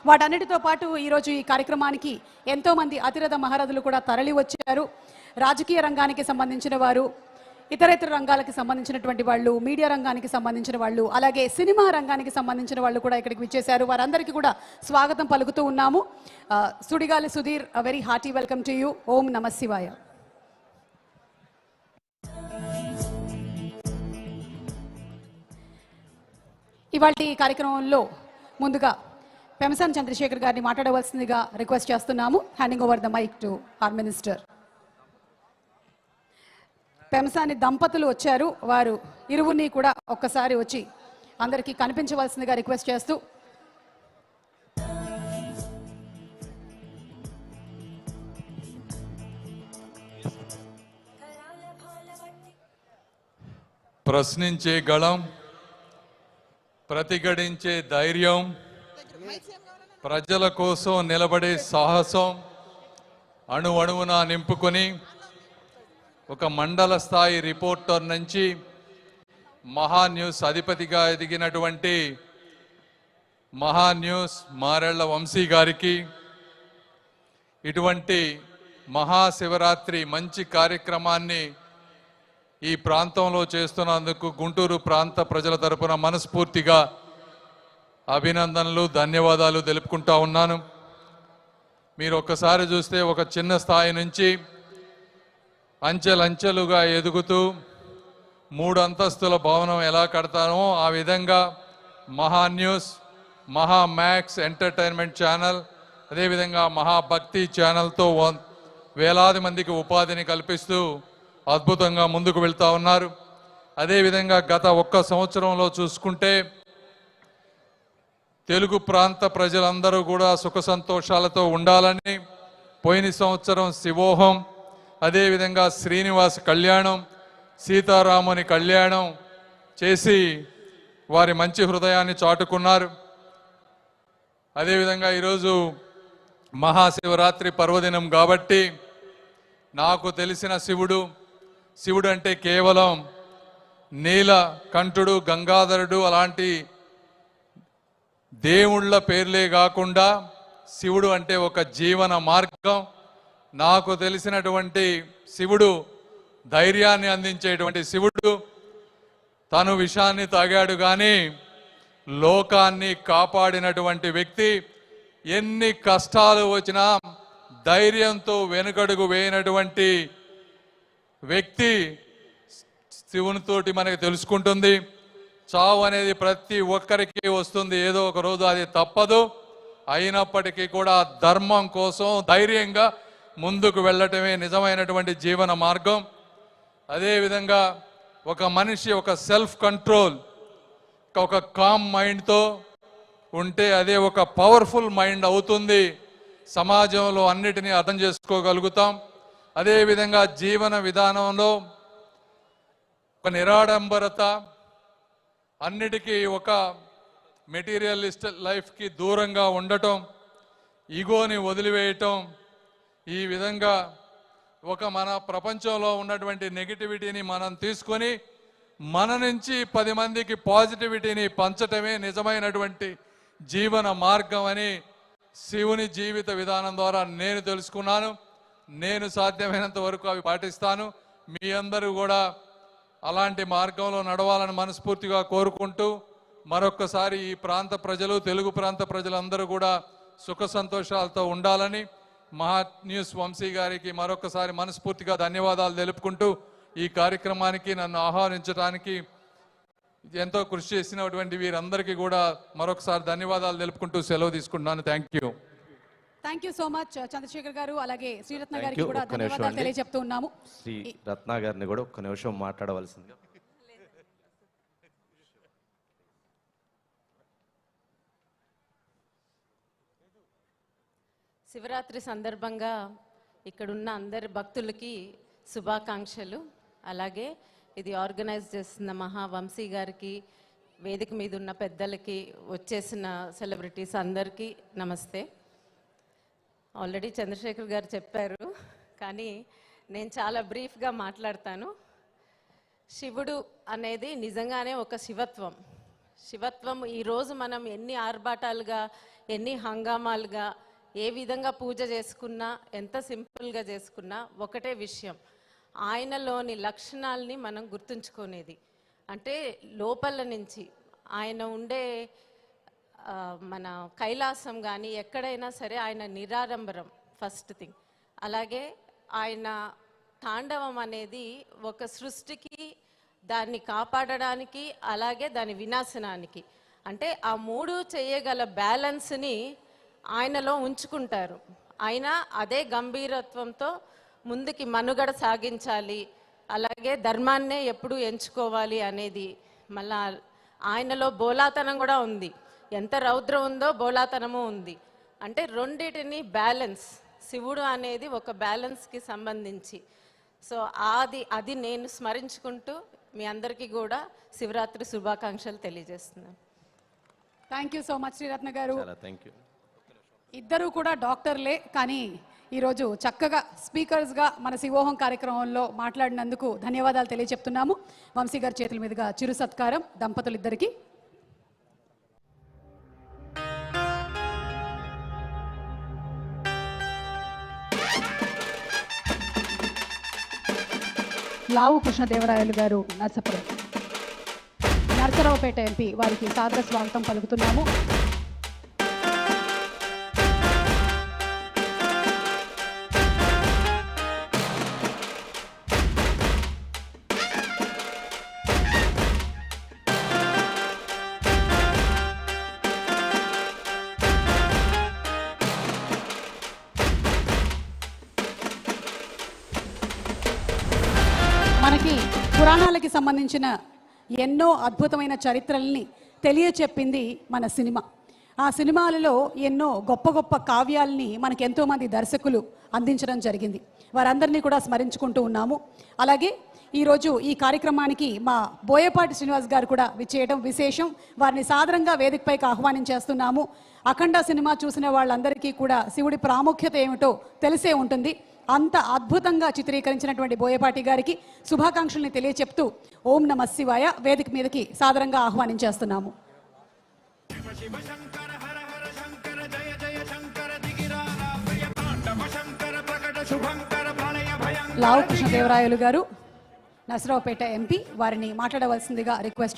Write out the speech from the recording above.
వాటన్నిటితో పాటు ఈరోజు ఈ కార్యక్రమానికి ఎంతోమంది అతిరథ మహారథులు కూడా తరలి వచ్చారు. రాజకీయ రంగానికి సంబంధించిన వారు, ఇతర రంగాలకు సంబంధించినటువంటి వాళ్ళు, మీడియా రంగానికి సంబంధించిన వాళ్ళు, అలాగే సినిమా రంగానికి సంబంధించిన వాళ్ళు కూడా ఇక్కడికి విచ్చేశారు. వారందరికీ కూడా స్వాగతం పలుకుతూ ఉన్నాము. Sudigali Sudheer, very hearty welcome to you. ఓం నమః శివాయ. ఇవాల్టి కార్యక్రమంలో ముందుగా పెమసాని చంద్రశేఖర్ గారిని మాట్లాడవలసిందిగా రిక్వెస్ట్ చేస్తున్నాము. Handing over the mike to our minister. Pemmasani దంపతులు వచ్చారు. వారు ఇరువురిని కూడా ఒక్కసారి వచ్చి అందరికీ కనిపించవలసిందిగా రిక్వెస్ట్ చేస్తూ ప్రశ్నించే గళం, ప్రతిఘటించే ధైర్యం, ప్రజల కోసం నిలబడే సాహసం అణువణువున నింపుకొని ఒక మండల స్థాయి రిపోర్టర్ నుంచి మహా న్యూస్ అధిపతిగా ఎదిగినటువంటి మహా న్యూస్ మారెళ్ల వంశీ గారికి ఇటువంటి మహాశివరాత్రి మంచి కార్యక్రమాన్ని ఈ ప్రాంతంలో చేస్తున్నందుకు గుంటూరు ప్రాంత ప్రజల తరపున మనస్ఫూర్తిగా అభినందనలు, ధన్యవాదాలు తెలుపుకుంటా ఉన్నాను. మీరు ఒక్కసారి చూస్తే ఒక చిన్న స్థాయి నుంచి అంచెలంచెలుగా ఎదుగుతూ 3 అంతస్తుల భవనం ఎలా కడతానో ఆ విధంగా మహా న్యూస్, మహా మ్యాక్స్ ఎంటర్టైన్మెంట్ ఛానల్, అదేవిధంగా మహాభక్తి ఛానల్తో వేలాది మందికి ఉపాధిని కల్పిస్తూ అద్భుతంగా ముందుకు వెళ్తూ ఉన్నారు. అదేవిధంగా గత 1 సంవత్సరంలో చూసుకుంటే తెలుగు ప్రాంత ప్రజలందరూ కూడా సుఖ సంతోషాలతో ఉండాలని పోయిన సంవత్సరం శివోహం, అదేవిధంగా శ్రీనివాస కళ్యాణం, సీతారాముని కళ్యాణం చేసి వారి మంచి హృదయాన్ని చాటుకున్నారు. అదేవిధంగా ఈరోజు మహాశివరాత్రి పర్వదినం కాబట్టి నాకు తెలిసిన శివుడు అంటే కేవలం నీలకంఠుడు, గంగాధరుడు అలాంటి దేవుళ్ళ పేర్లే కాకుండా శివుడు అంటే ఒక జీవన మార్గం. నాకు తెలిసినటువంటి శివుడు ధైర్యాన్ని అందించేటువంటి శివుడు. తను విషాన్ని తాగాడు కానీ లోకాన్ని కాపాడినటువంటి వ్యక్తి. ఎన్ని కష్టాలు వచ్చినా ధైర్యంతో వెనుకడుగు వేయనటువంటి వ్యక్తి శివునితోటి మనకు తెలుసుకుంటుంది. చావు అనేది ప్రతి ఒక్కరికి వస్తుంది, ఏదో ఒక రోజు, అది తప్పదు. అయినప్పటికీ కూడా ధర్మం కోసం ధైర్యంగా ముందుకు వెళ్ళటమే నిజమైనటువంటి జీవన మార్గం. అదేవిధంగా ఒక మనిషి ఒక సెల్ఫ్ కంట్రోల్, ఒక కామ్ మైండ్తో ఉంటే అదే ఒక పవర్ఫుల్ మైండ్ అవుతుంది. సమాజంలో అన్నిటినీ అర్థం చేసుకోగలుగుతాం. అదేవిధంగా జీవన విధానంలో ఒక నిరాడంబరత, అన్నిటికీ ఒక మెటీరియలిస్ట్ లైఫ్కి దూరంగా ఉండటం, ఈగోని వదిలివేయటం, ఈ విధంగా ఒక మన ప్రపంచంలో ఉన్నటువంటి నెగిటివిటీని మనం తీసుకొని మన నుంచి 10 మందికి పాజిటివిటీని పంచటమే నిజమైనటువంటి జీవన మార్గం అని శివుని జీవిత విధానం ద్వారా నేను తెలుసుకున్నాను. నేను సాధ్యమైనంత వరకు అవి పాటిస్తాను. మీ అందరూ కూడా అలాంటి మార్గంలో నడవాలని మనస్ఫూర్తిగా కోరుకుంటూ మరొక్కసారి ఈ ప్రాంత ప్రజలు, తెలుగు ప్రాంత ప్రజలందరూ కూడా సుఖ సంతోషాలతో ఉండాలని మహా న్యూస్ వంశీ గారికి మరొకసారి మనస్ఫూర్తిగా ధన్యవాదాలు తెలుపుకుంటూ ఈ కార్యక్రమానికి నన్ను ఆహ్వానించడానికి ఎంతో కృషి చేసినటువంటి వీరందరికీ కూడా మరొకసారి ధన్యవాదాలు తెలుపుకుంటూ సెలవు తీసుకుంటున్నాను. Thank you so much Chandrashekar గారు. అలాగే శ్రీరత్న గారికి కూడా ధన్యవాదాలు తెలియజెప్తూ ఉన్నాము. శ్రీరత్న గారిని కూడా ఒక్క నిమిషం మాట్లాడవలసిందిగా. శివరాత్రి సందర్భంగా ఇక్కడున్న అందరి భక్తులకి శుభాకాంక్షలు. అలాగే ఇది ఆర్గనైజ్ చేస్తున్న మహావంశీ గారికి, వేదిక మీద ఉన్న పెద్దలకి, వచ్చేసిన సెలబ్రిటీస్ అందరికీ నమస్తే. ఆల్రెడీ చంద్రశేఖర్ గారు చెప్పారు, కానీ నేను చాలా బ్రీఫ్గా మాట్లాడతాను. శివుడు అనేది నిజంగానే ఒక శివత్వం. శివత్వం ఈరోజు మనం ఎన్ని ఆర్భాటాలుగా ఎన్ని హంగామాలుగా ఏ విధంగా పూజ చేసుకున్నా ఎంత సింపుల్గా చేసుకున్నా ఒకటే విషయం, ఆయనలోని లక్షణాలని మనం గుర్తుంచుకునేది. అంటే లోపల నుంచి ఆయన ఉండే మన కైలాసం కానీ ఎక్కడైనా సరే ఆయన నిరాడంబరం ఫస్ట్ థింగ్. అలాగే ఆయన తాండవం అనేది ఒక సృష్టికి దాన్ని కాపాడడానికి అలాగే దాని వినాశనానికి, అంటే ఆ మూడు చేయగల బ్యాలెన్స్ని ఆయనలో ఉంచుకుంటారు. ఆయన అదే గంభీరత్వంతో ముందుకి మనుగడ సాగించాలి, అలాగే ధర్మాన్నే ఎప్పుడు ఎంచుకోవాలి అనేది. మళ్ళా ఆయనలో బోలాతనం కూడా ఉంది, ఎంత రౌద్రం ఉందో బోలాతనము ఉంది. అంటే రెండిటిని బ్యాలెన్స్, శివుడు అనేది ఒక బ్యాలెన్స్కి సంబంధించి. సో అది నేను స్మరించుకుంటూ మీ అందరికీ కూడా శివరాత్రి శుభాకాంక్షలు తెలియజేస్తున్నాను. Thank you so much Sriratna గారు. చాలా థ్యాంక్ యూ. ఇద్దరు కూడా డాక్టర్లే, కానీ ఈరోజు చక్కగా స్పీకర్స్గా మన శివోహం కార్యక్రమంలో మాట్లాడినందుకు ధన్యవాదాలు తెలియజెప్తున్నాము. వంశీ గారి చేతుల మీదుగా చిరు సత్కారం దంపతులిద్దరికీ. లావు కృష్ణదేవరాయలు గారు నరసరావుపేట ఎంపీ వారికి సాదర స్వాగతం పలుకుతున్నాము. మనకి పురాణాలకి సంబంధించిన ఎన్నో అద్భుతమైన చరిత్రల్ని తెలియచెప్పింది మన సినిమా. ఆ సినిమాలలో ఎన్నో గొప్ప గొప్ప కావ్యాల్ని మనకి ఎంతోమంది దర్శకులు అందించడం జరిగింది. వారందరినీ కూడా స్మరించుకుంటూ ఉన్నాము. అలాగే ఈరోజు ఈ కార్యక్రమానికి మా బోయపాటి శ్రీనివాస్ గారు కూడా విచ్చేయడం విశేషం. వారిని సాదరంగా వేదికపైకి ఆహ్వానించేస్తున్నాము. అఖండ సినిమా చూసిన వాళ్ళందరికీ కూడా శివుడి ప్రాముఖ్యత ఏమిటో తెలిసే ఉంటుంది. అంత అద్భుతంగా చిత్రీకరించినటువంటి బోయపాటి గారికి శుభాకాంక్షల్ని తెలియచెప్తూ ఓం నమ శివాయ వేదిక మీదకి సాదరంగా ఆహ్వానించేస్తున్నాము. లావు కృష్ణదేవరాయలు గారు నరసరావుపేట ఎంపీ, వారిని మాట్లాడవలసిందిగా రిక్వెస్ట్